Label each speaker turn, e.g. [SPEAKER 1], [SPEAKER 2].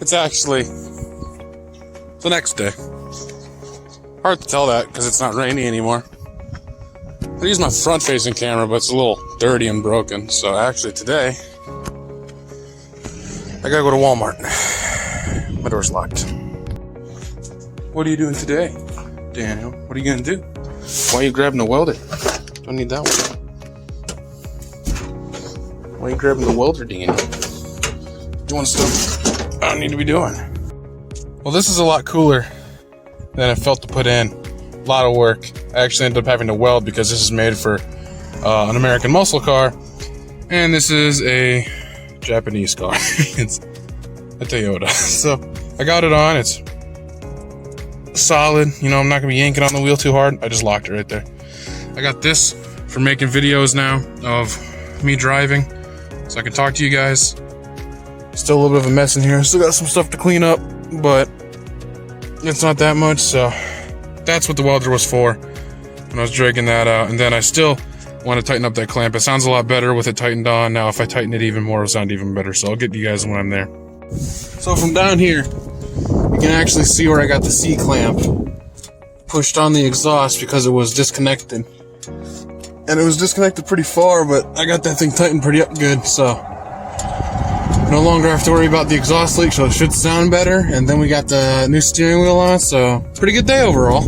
[SPEAKER 1] It's actually the next day. Hard to tell that because it's not rainy anymore. I use my front-facing camera, but it's a little dirty and broken. So actually today, I gotta go to Walmart. My door's locked. What are you doing today, Daniel? What are you gonna do? Why are you grabbing the welder? Don't need that one. Why are you grabbing the welder, Daniel? Doing stuff I don't need to be doing. Well, this is a lot cooler than it felt to put in. A lot of work. I actually ended up having to weld because this is made for an American muscle car, and this is a Japanese car. It's a Toyota. So I got it on. It's solid. You know, I'm not gonna be yanking on the wheel too hard. I just locked it right there. I got this for making videos now of me driving, so I can talk to you guys. Still a little bit of a mess in here. Still got some stuff to clean up, but it's not that much. So that's what the welder was for when I was dragging that out. And then I still want to tighten up that clamp. It sounds a lot better with it tightened on. Now if I tighten it even more, it'll sound even better. So I'll get to you guys when I'm there. So from down here, you can actually see where I got the C-clamp pushed on the exhaust because it was disconnected. And it was disconnected pretty far, but I got that thing tightened pretty up good, so no longer have to worry about the exhaust leak, so it should sound better. And then we got the new steering wheel on, so pretty good day overall.